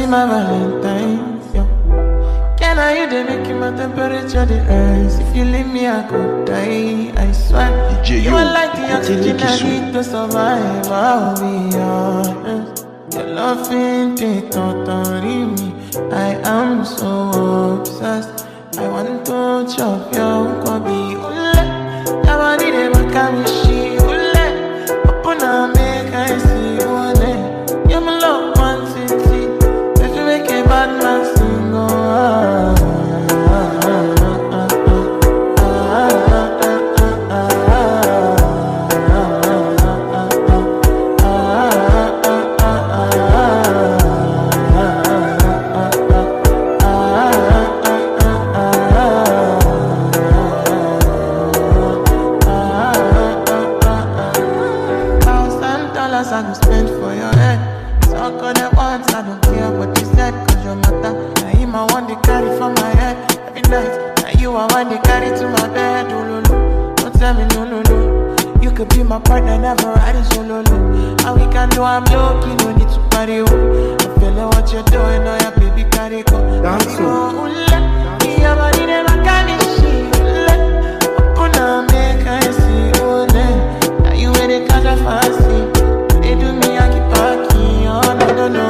be my Valentine, yo. Can I you they make my temperature the rise? If you leave me, I could die, I swear. You are like the oxygen I need to survive, I'll be honest. Your loving ain't totally me. I am so obsessed. I want to chop your kobe. Ule, I want it ever come she. Ule, open up make I see ule. You're my love 160. If you make a bad man sing, oh. I go spend for your head. Talk on the ones, I don't care what they said. Cause your matter, now him I want to carry from my head. Every night, now you I want to carry to my bed. Oh, no, no, don't tell me no, no, no. You could be my partner, never riding solo, no. And we can do, I'm lucky, no need to party, oh. I feel like what you're doing, oh yeah, baby, carry go. Dance, oh, your body never can be shit. Open up, make I see, oh, now you with the catch a fancy. They do me, I keep talking, oh, no, no, no.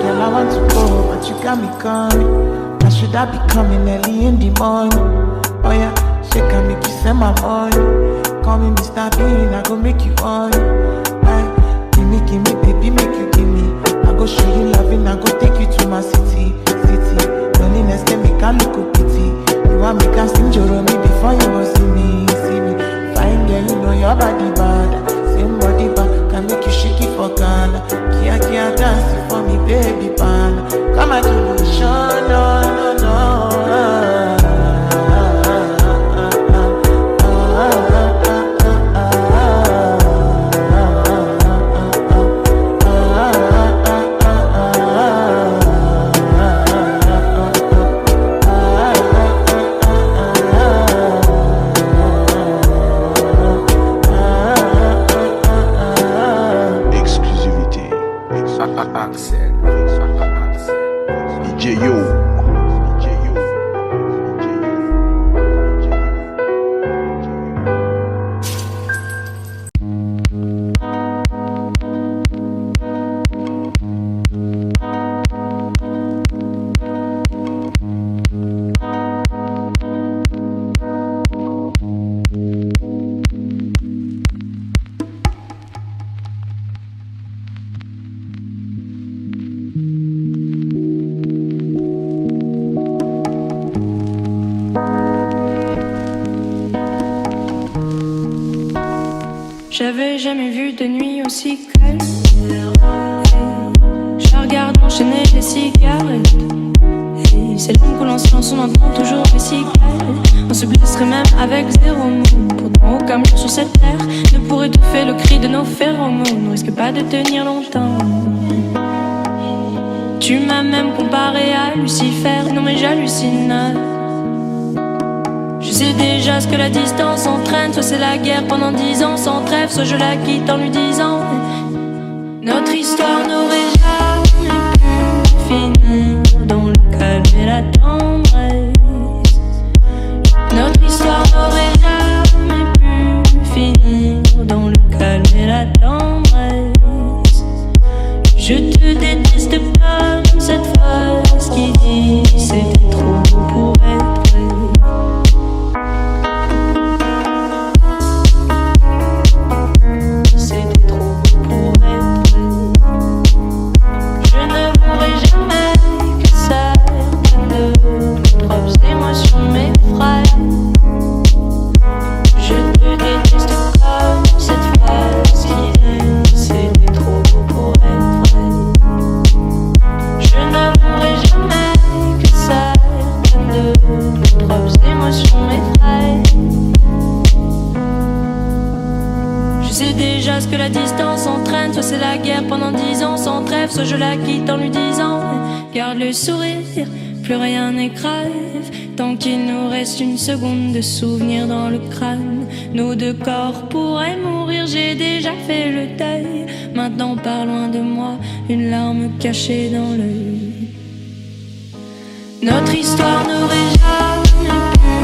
Girl, I want to go, but you got me coming. Now should I be coming early in the morning? Oh yeah, she can make you send my money. Call me Mr. Bean, I go make you on. Aye, give me, baby, make you give me. I go show you loving, I go take you to my city. Loneliness, they make a look of pity. You want me to sing Joro me before you go see me. Fine girl, you know your body bad. Same body bad, can make you shake it for Ghana. Kia dance for me, baby, pan. Come and do the show, no, no, no. J'avais jamais vu de nuit aussi calme. Je regarde enchaîner les cigarettes. Et c'est long que l'on se lance, on entend toujours les cigales. On se blesserait même avec zéro mot. Pourtant aucun mur sur cette terre ne pourrait étouffer le cri de nos phéromones. On risque pas de tenir longtemps. Tu m'as même comparé à Lucifer. Non mais j'hallucine. Je sais déjà ce que la distance entraîne. Soit c'est la guerre pendant 10 ans sans trêve, soit je la quitte en lui disant notre histoire n'aurait jamais pu finir dans le calme et la tendresse. Notre histoire n'aurait jamais pu finir dans le calme et la tendresse. Je te déteste comme cette phrase qui dit c'était trop beau pour être vrai. s'entraîne, soit c'est la guerre pendant 10 ans sans trêve, soit je la quitte en lui disant garde le sourire, plus rien n'est grave. Tant qu'il nous reste une seconde de souvenir dans le crâne, nos deux corps pourraient mourir, j'ai déjà fait le deuil. Maintenant pars loin de moi, une larme cachée dans l'œil. Notre histoire n'aurait jamais pu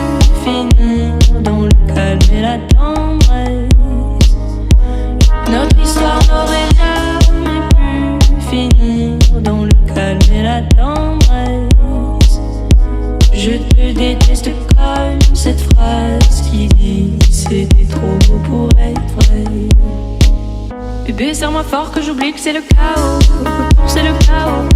finir dans le calme et la tendresse. Notre histoire n'aurait jamais pu finir dans le calme et la tendresse. Je te déteste comme cette phrase qui dit c'était trop beau pour être vrai. Bébé, serre-moi fort que j'oublie que c'est le chaos. C'est le chaos.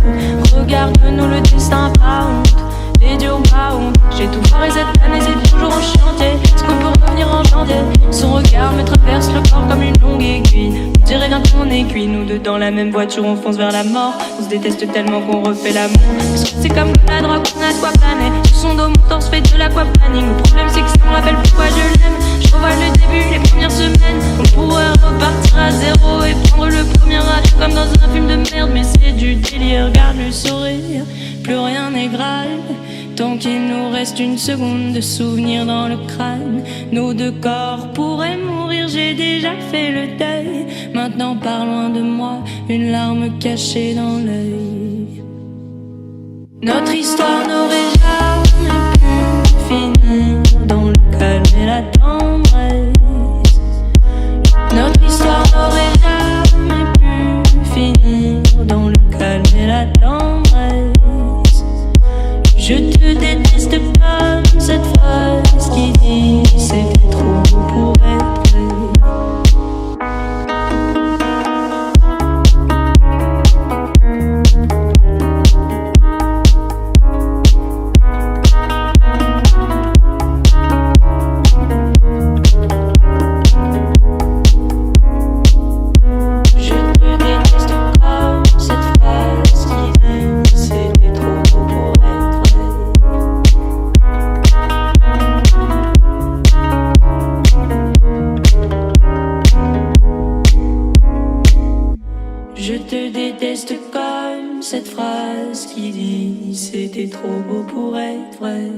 Regarde-nous, le destin pas honte. Les dieux ont pas honte. J'ai tout foiré cette année, c'est toujours en chantier. Est-ce qu'on peut revenir en janvier? Son regard me traverse le corps comme une longue aiguille. On dirait bien qu'on est cuit. Nous deux dans la même voiture, on fonce vers la mort. On se déteste tellement qu'on refait l'amour. Parce que c'est comme la drogue, on a de quoi planer. Sur son dos, mon torse fait de l'aquaplaning. Le problème, c'est que ça me rappelle pourquoi je l'aime. Je revois le début, les premières semaines. On pourrait repartir à zéro et prendre le premier âge comme dans un film de merde. Mais c'est du délire, regarde le sourire. Plus rien n'est grave. Tant qu'il nous reste une seconde de souvenir dans le crâne, nos deux corps pourraient mourir, j'ai déjà fait le deuil. Maintenant pars loin de moi, une larme cachée dans l'œil. Notre histoire n'aurait jamais pu finir dans le calme et la tendresse. Notre histoire n'aurait jamais pu finir dans le calme et la tendresse. Je te déteste comme cette phrase qui dit c'était trop beau pour être vrai. Je te déteste comme cette phrase qui dit c'était trop beau pour être vrai.